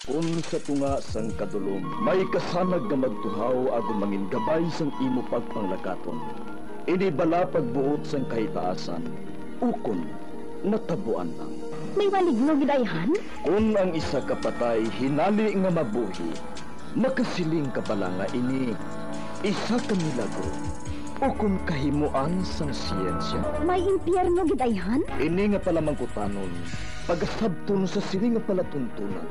Kung sa tunga sang kadulom, may kasanag nga magtuhaw agon mangin gabay sang imo pagpanglakaton. Ini bala pagbuot sang kahitaasan, ukon natabuan lang. May maligno gidayhan? Kung ang isa kapatay hinali nga mabuhi, makasiling ka pala nga ini isa ka milagro o kung kahimuan sang siyensya. May impyerno gidayhan? Ini nga pala mangkutanon, pagasabton sa sini nga pala tuntunan.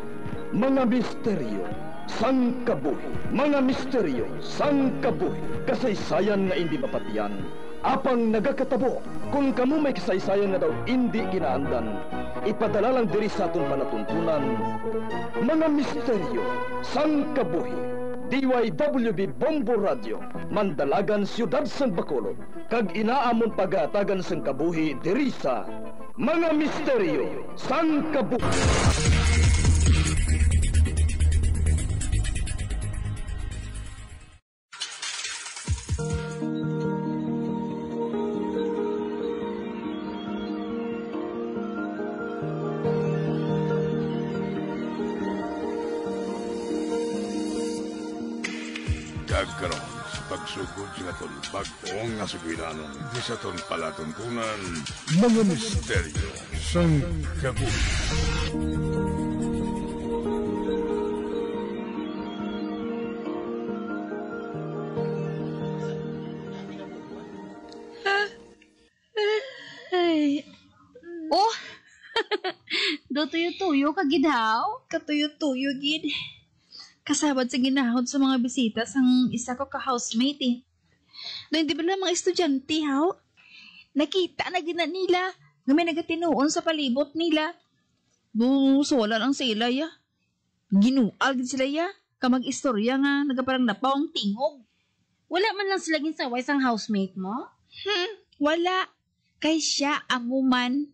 Mga misteryo sang kabuhi, mga misteryo sang kabuhi, kasaysayan nga hindi mapatiyan, apang nagakatabo. Kung kamo may kasaysayan nga daw hindi ginaandan, ipadala lang diri sa atong palatuntunan. Mga misteryo sang kabuhi, DYWB Bombo Radio, Mandalagan, Siyudad sang Bacolod, kag inaamon pagatagan sang kabuhi diri sa Mga Misteryo sang Kabuhi. Karon sa pagsugod sa aton bag-ong nga sugilanon di sa aton palatuntunan, Mga Misteryo sang Kabuhi. Oh! Do tuyo-tuyo ka gidhaw? Katuyo-tuyo, gid. Kasabad sa ginahod sa mga bisita sang isa ko ka-housemate eh. No, hindi ba lang mga estudyante, haw? Nakita na gina nila nga may nagatinuon sa palibot nila. Busola lang sila, ya. Ginual gid sila, ya. Kamag-istorya nga, nagaparang napawang tingog. Wala man lang sila ginsaway sang housemate mo? Wala. Kay siya, amuman.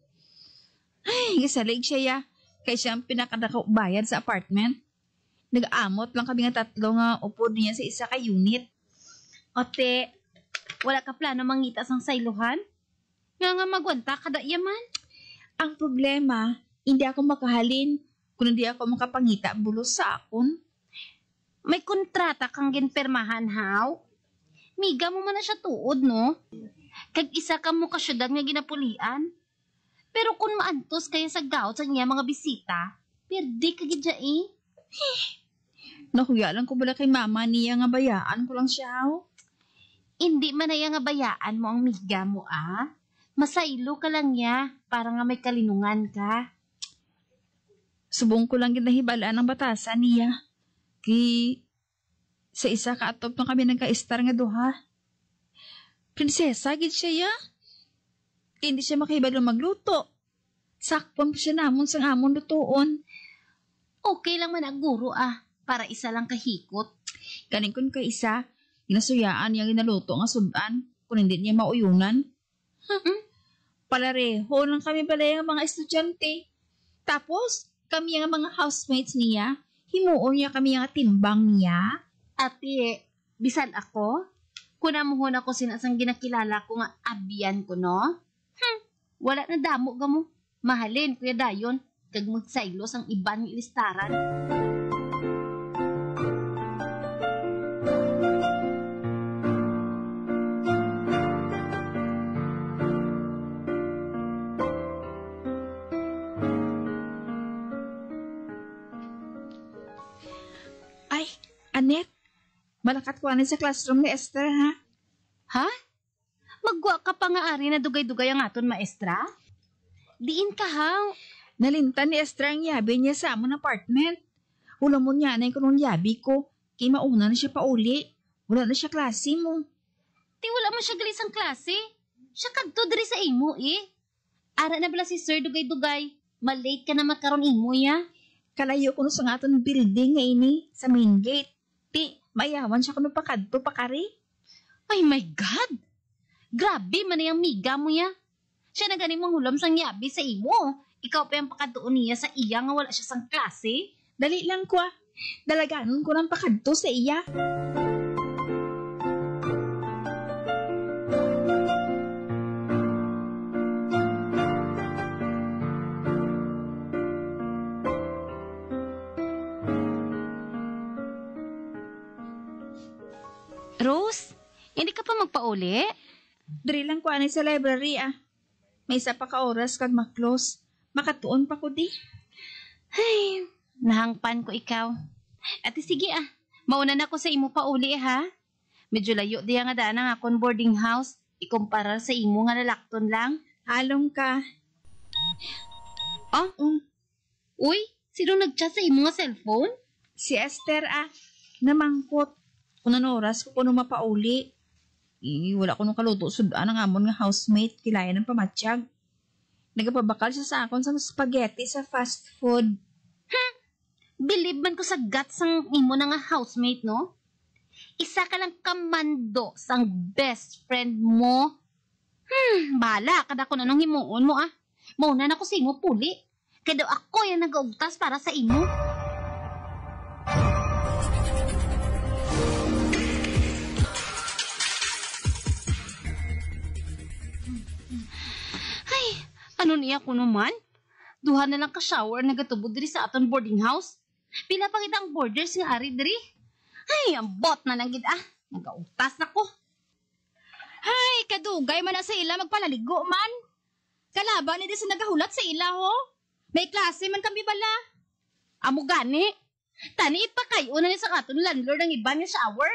Ay, gasalig siya, ya. Kay siya ang pinakadakaw bayad sa apartment. Nag-amot lang kami nga tatlo nga upo niya sa isa ka unit. Ote, wala ka plano mangita sang sayluhan? Nga magwanta kada yaman? Ang problema, hindi ako makahalin kung hindi ako makapangita bulos sa akon. May kontrata kang ginpermahan, haw? Miga mo man na siya tuod, no? Kag isa ka mo kasyudad nga ginapulian. Pero kung maantos kaya sa gaot sa niya mga bisita, perde ka gidya eh. Nakuya lang ko bala kay mama niya nga bayaan ko lang siya, haw? Hindi man na nga bayaan mo ang miga mo, ah. Masaylo ka lang niya, para nga may kalinungan ka. Subong ko lang ginahibalaan ng batasan niya. Sa isa ka atop nung kami nagka-star nga duha. Prinsesa, gid siya, ya. Hindi siya makahibalo magluto. Sakpon pa siya namon sang amon lutoon. Okay lang man ang guro, ah. Para isa lang kahikot. Kanin kun kay isa, ginasuyaan niya ginaluto nga sudan, kung hindi niya mauyunan. Palareho lang kami pala yung mga estudyante. Tapos, kami yung mga housemates niya, himuon niya kami yung timbang niya. Ate, bisan ako, kunamuhon ako sinasang ginakilala ko nga abiyan ko, no? Wala na damo ka mo. Mahalin, Kuya Dayon, kag magsaylos ang iban ng listaran. Anet, malakat ko sa classroom ni Esther, ha? Ha? Magwa ka pa nga ari na dugay-dugay ang aton maestra? Diin ka, haw. Nalintan ni Esther ang yabi niya sa amon apartment. Wala mo niya na yung yabi ko. Kaya mauna na siya pauli. Wala na siya klase mo. Ti wala mo siya galis ang klase. Siya kadto diri sa imo, eh. Ara na bala si Sir dugay-dugay. Malate ka na magkaroon imo, ya. Kalayo ko no sa aton building nga ini, sa main gate. Ti, mayawan siya kuno pakadto pakari. Ay my God! Grabe man na yung miga mo ya. Siya na ganing manghulam sang yabi sa imo. Ikaw pa yung pakadtoon niya sa iya nga wala siya sang klase. Dali lang ko, dalaganon ko ng pakadto sa iya. Rose, hindi ka pa magpauli? Diri lang ko ani sa library May isa pa ka oras kag ma-close. Makatuon pa ko di. Ay, nahangpan ko ikaw. Ate sige mauna na ko sa imo pauli ha. Medyo layo diya nga daan ang akong boarding house. Ikumpara sa imo nga lalakton lang. Halong ka. Uy, sino nag-chat sa imo nga cellphone? Si Esther namangkot. Kung oras ko kuno mapauli. Wala ko nung kaluto sudan ang amon nga housemate kilaya ng pamatsyag. Nagapabakal siya sa akon sa spaghetti sa fast food. Believe man ko sa guts ang imo na nga housemate, no? Isa ka lang kamando sang best friend mo. Bahala ka na kung anong himuon mo Mauna na ko sa imo puli. Kaya daw ako yung nag-augtas para sa imo. Ay, ano niya ko naman? Duha na lang ka-shower nagatubod diri sa aton boarding house. Pila pa kitang borders nga ari diri. Ay, ang bot na lang gid Nag-augtas na ko. Hay, kadugay man na sa ila magpalaligo man. Kalaban ni di sa nagahulat sa ila ho. May klase man kami bala. Amo gani. Tani ipakayo na ni sa aton landlord ang iba niya shower.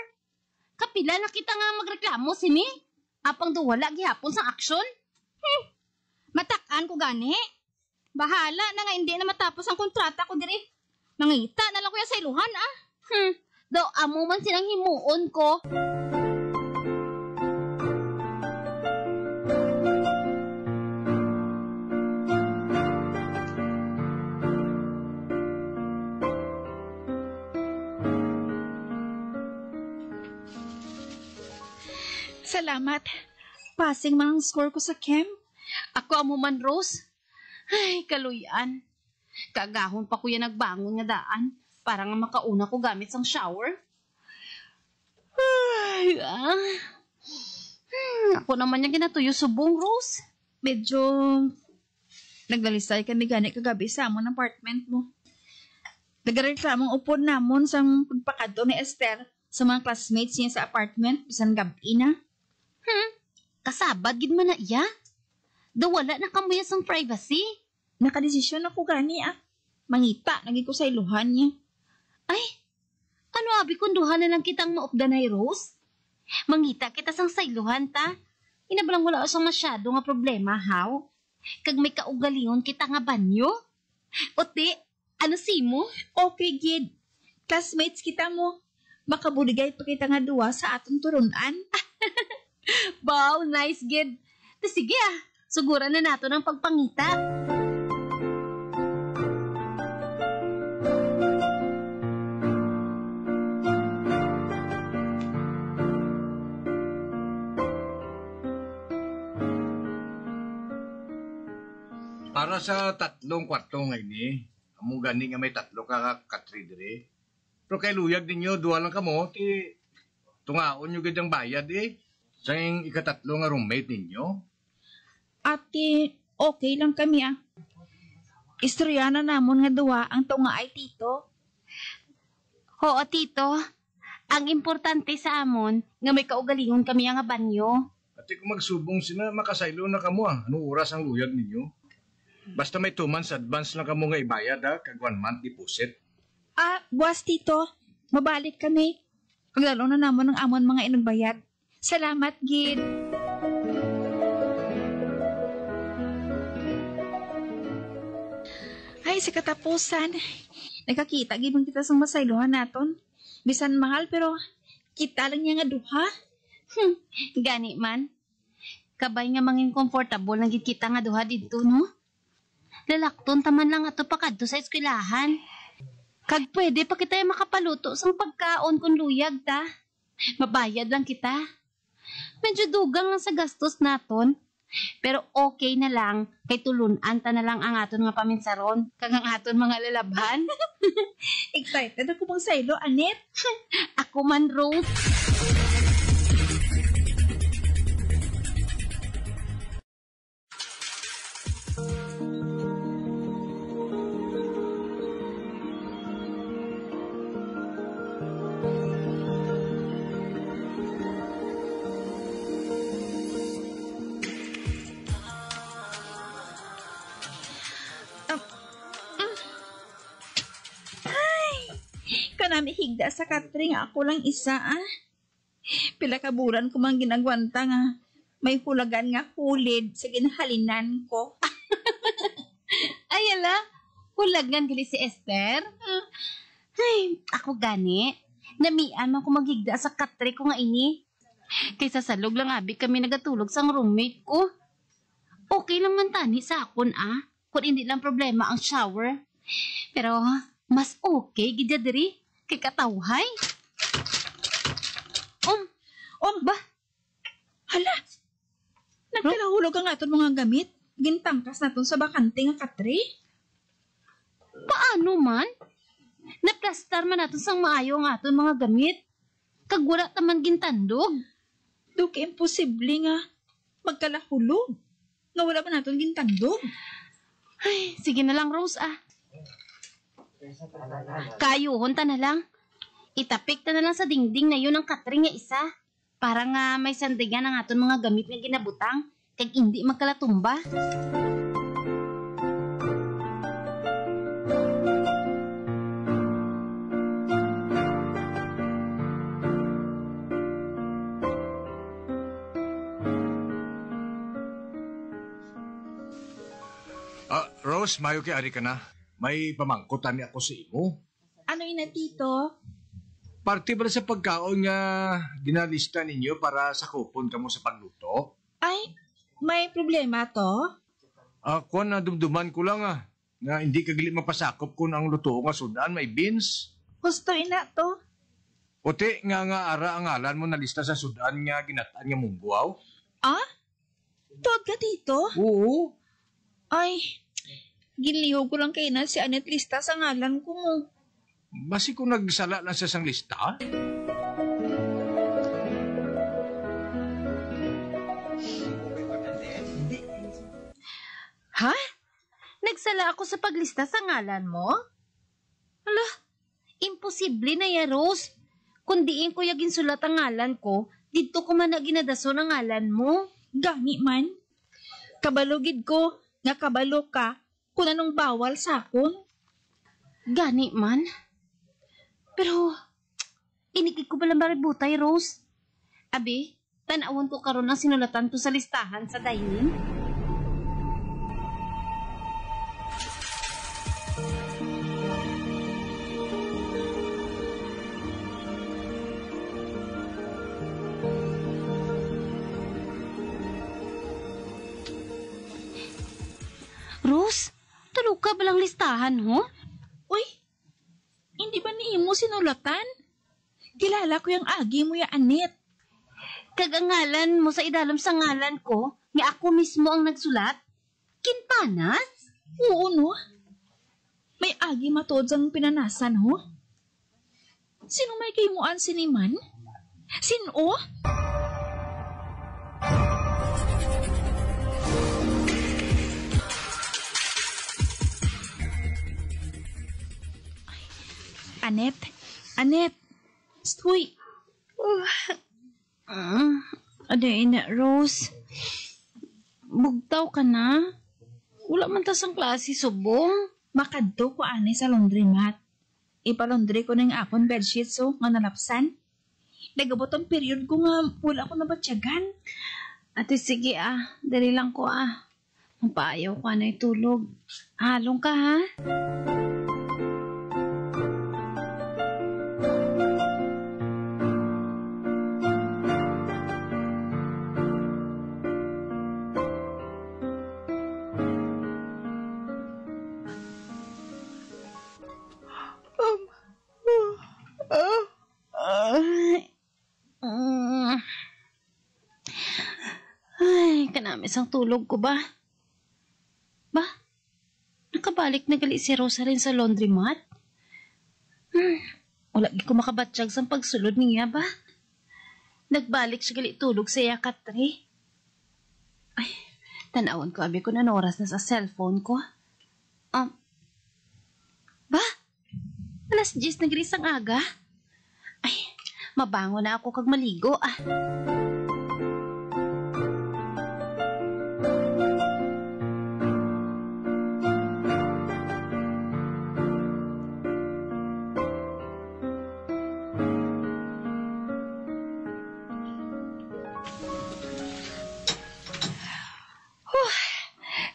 Kapila na kita nga magreklamo sini. Apang duwala gihapon sang aksyon. Matak-an ko gani. Bahala na nga hindi na matapos ang kontrata ko diri. Mangita na lang kuya sa iluhan Daw amo man silang himuon ko. Salamat. Passing man ang score ko sa chem. Ako amo man, Rose. Ay, kaluyan. Kagahon pa ko yan nagbangon nga daan. Para nga makauna ko gamit sang shower. Ay, Ako naman yung ginatuyo subong, Rose. Medyo naglalisay kami gani kagabi sa amon apartment mo. Nagareklamong upod namon sa pagpakado ni Esther sa mga classmates niya sa apartment bisan gabi na. Kasabad gid man na iya. Daw wala na kamuya sang privacy. Nakadesisyon ako gani Mangita, naging ko sa iluhan niya. Ay, ano abi kung duha na lang kitang maupdanay, Rose? Mangita kita sang sailuhan ta. Inabalang wala sa masyado nga problema, haw? Kag may kaugalingon kita nga banyo? Ote, ano si mo? Okay, Gid. Classmates kita mo. Makabuligay pa kita nga duwa sa atong turunan. Wow, nice, Gid. Sige suguran na nato ng pagpangita. Para sa 3 kwarto ngayon amo gani nga may 3 ka katri diri. Pero kay luyag ninyo, 2 lang kamo, ti tungaon nyo ganyang bayad Sa yung ika-3 nga roommate ninyo. Ate, okay lang kami Istorya na namon nga duwa ang tunga ay tito. Oo, tito. Ang importante sa amon nga may kaugalingon kami nga banyo. Ati kung magsubong sina, makasaylo na kamo Anong oras ang luyag ninyo? Basta may 2 months advance lang kamo nga ibayad kag 1 month deposit. Buwas tito. Mabalik kami. Paglalo na namon ng amon mga inagbayad. Salamat, Gid. Ay, sa katapusan. Nagkakita, gibang kita sa masayluhan naton. Bisan mahal, pero kita lang niya nga duha. Gani man. Kabay nga mangin comfortable lang gid kita nga duha dito, no? Lalakton taman lang ato pakadto sa eskwelahan. Kag pwede pa kita makapaluto sang pagkaon kung luyag ta. Mabayad lang kita. Medyo dugang lang sa gastos naton. Pero okay na lang, kay tulunan ta na lang ang aton nga paminsaron, kag ang aton mga lalabhan. Excited ako pang saylo, Anet. Ako man, Rose. man namin higda sa Katri nga ako lang isa Pila ka bulan ko man ginagwanta nga may hulagan nga hulid sa ginhalinan ko. Ay, ala, hulagan gali si Esther. Ay, ako gani. Namian man ko maghigda sa Katri ko nga ini. Kaysa salog lang abi kami nagatulog sa roommate ko. Okay lang man tani sa akon kung hindi lang problema ang shower. Pero mas okay gidya diri kay katawhay. Ba? Hala! Nagkalahulog ang aton mga gamit. Gintangkas naton sa bakante nga Katri. Paano man? Naplastar man naton sang maayo ang aton mga gamit. Kag wala taman gintandog. Duke imposible nga magkalahulog. Nga wala pa naton gintandog. Ay, sige na lang, Rose, Kayuhon ta na lang. Itapik ta na lang sa dingding na yun ang Katri nga isa. Para nga may sandigan ang aton mga gamit nga ginabutang. Kag hindi magkalatumba. Rose, mayo kay ari ka na. May pamangkutan ni ako sa imo. Ano ina tito? Parte ba sa pagkaon nga ginalista ninyo para sakupon kamo sa pagluto? Ay, may problema to? Ako na dumduman ko lang nga hindi ka gali mapasakop kung ang luto nga sudan may beans. Gusto ina to? Puti nga ara ang ngalan mo na lista sa sudan nga ginataan nga mungguaw. Tod ka tito? Oo. Ay, ginlihog ko lang kay na si Anet lista sa ngalan ko mo. Basi kung nagsala lang sa sang lista? Ha? Nagsala ako sa paglista sa ngalan mo? Ala, imposible na ya, Rose. Kung diin ko yagin sulat ang ngalan ko, dito ko man na ginadaso ng ngalan mo. Gani man. Kabalugid ko, nga kabalo ka, kung anong bawal sa akon. Gani man. Pero, inikik ko palang maributay, Rose. Abi, tanawon ko karon ang sinulatan to sa listahan sa dining. Rose, tulog ka balang listahan, ho? Uy, hindi ba ni mo sinulatan? Kilala ko yung agi mo ya Anet. Kagangalan mo sa idalom sa ngalan ko, nga ako mismo ang nagsulat? Kinpanas? Oo, no? May agi matod sang pinanasan, ho? Sino may kaymuan siniman? Sino? Anet, stoy. Aday na, Rose. Bugtaw ka na? Wala man tas ang klase subong. Makadto ko ani sa laundromat. Ipalaundry ko ng akong bedsheet so nga nalapsan. Nagabot ang period ko nga wala ko nabatsyagan. Ate, sige dali lang ko Mapaayaw ko na itulog. Halong ka ha? Ay, kanamis ang tulog ko ba? Nakabalik na gali si Rosa rin sa laundromat? Wala ko makabatsyag sa pagsulod niya ba? Nagbalik siya gali tulog sa iya Katri. Ay, tanawon ko, abi ko na oras na sa cellphone ko. Ba? Alas 10 na gali sang aga? Ay, mabango na ako kag maligo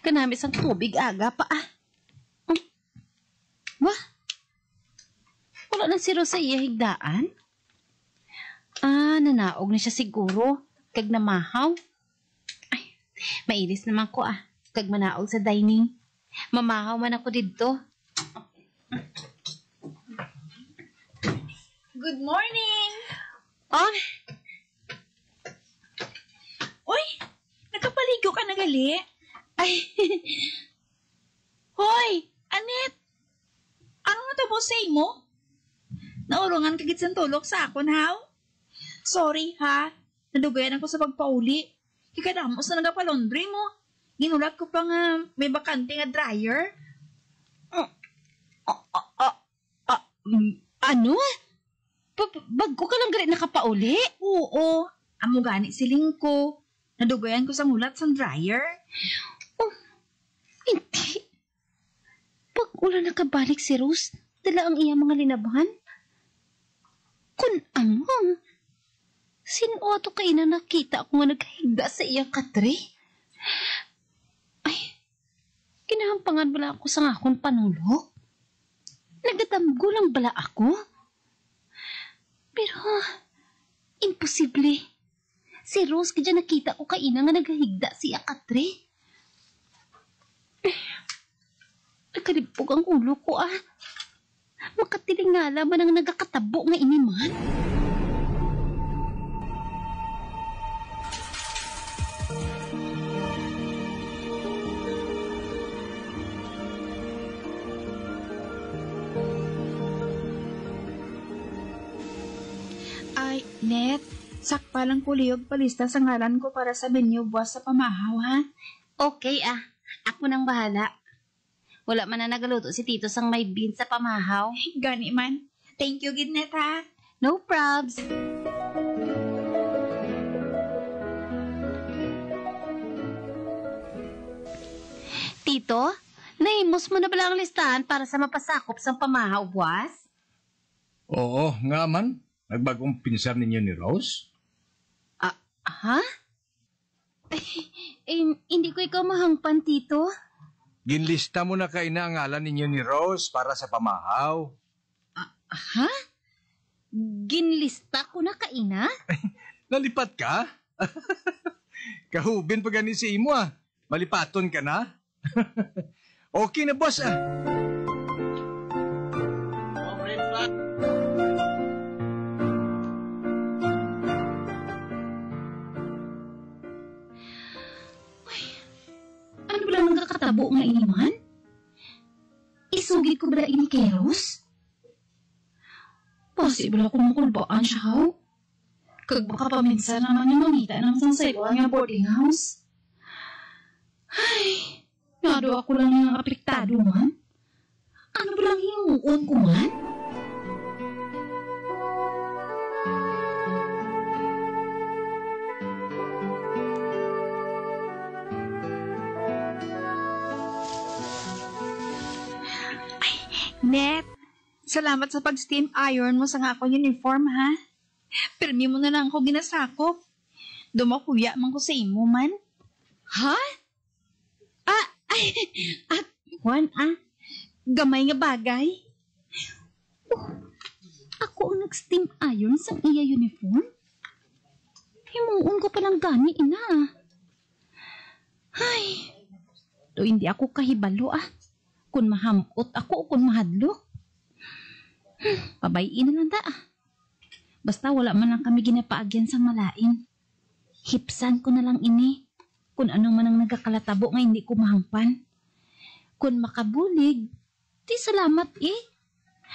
Kanami sang tubig aga pa ah. Wah, wala na si Rose sa iya higdaan. Nanaog na siya siguro. Kag namahaw. Ay, mailis naman ko ah. Kag manaog sa dining. Mamahaw man ako dito. Good morning! Oh, Uy! Nakapaligo ka na gali? ay, Hoy! Anet! Ano nga tabo sa imo? Naurungan ka gid sa tulog sa akon, haw? Sorry, ha? Nadugayan ako sa pagpauli. Ikadamos na nagapalondry mo. Ginulat ko pa nga may bakante nga dryer. ano? Bago ka lang gali nakapauli? Oo. Amo gani siling ko. Nadugayan ko sa ngulat sa dryer. Hindi. Pag ula nakabalik si Rose, dala ang iya mga linabahan. Kun amo, sino ato kayo na nakita ako nga naghigda sa iyang katre? Ay, kinahampangan bala ako sa ngakon panulok? Nagatamgo lang bala ako? Pero, imposible. Si Rose kaya nakita ko kayo nga naghigda sa iyang katre. Nagkalipog ang ulo ko ah. Makatilingala man ang nagakatabo nga iniman. Ay, Net. Sakpa lang kuliyog palista sa ngalan ko para sa menu buwas sa pamahaw, ha? Okay ah, ako nang bahala. Wala man na nagaluto si Tito sang may beans sa pamahaw. Gani man. Thank you, gid, Net, ha? No probs. Tito, nahimos mo na bala ang listahan para sa mapasakop sang pamahaw buwas? Oo, nga man. Nagbagong pinsan ninyo ni Rose? Ha? Hindi ko ikaw mahangpan, Tito. Ginlista mo na kayo na ang ngalan ninyo ni Rose para sa pamahaw. Ha? Ginlista ko na kaina? Nalipat ka? Kahubin pa gani si imo ah. Malipaton ka na? Okay na boss ah. Ano ba lang nagkakatabo nga iniman? Isugid ko ba ini kay Rose? Possible ako makulbaan siya, haw? Kag baka paminsan naman yung mamita ng sangsayuan nga boarding house. Ay, nado ako lang yung apektado man. Ano ba lang hinuon ko man? Net, salamat sa pag-steam iron mo sa nga akong uniform, ha? Permi mo na lang ako ginasakop. Dumakuya man ko sa imo man. Ha? Juan, gamay nga bagay. Ako ang nag-steam iron sa iya uniform? Himuon ko palang gani, ina. Ay, to hindi ako kahibalo kung mahamot ako o kung mahadlok. Pabayin na lang ta Basta wala man lang kami ginapaagyan sa malain. Hipsan ko na lang ini. Kung ano man ang nagkakalatabo nga hindi ko mahangpan. Kung makabulig, di salamat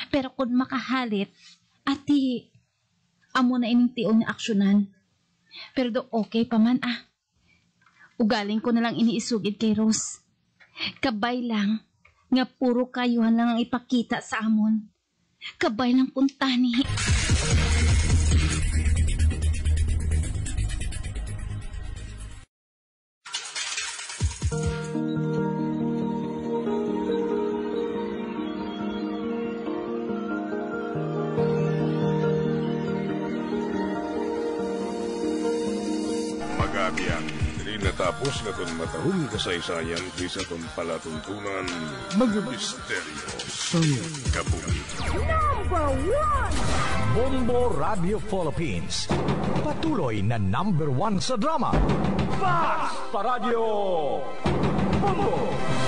Pero kung makahalit, ati, amo na ining tion nga aksyonan. Pero do okay pa man Ugaling ko na lang iniisugid kay Rose. Kabay lang, nga puro kayuhan lang ang ipakita sa amon. Kabay lang puntani. Magabiyang natapos na itong matahong kasaysayan kaysa itong palatuntunan mga misteryo sa kabuhi. Bombo Radio Philippines. Patuloy na #1 sa drama. Basta Radio Bombo!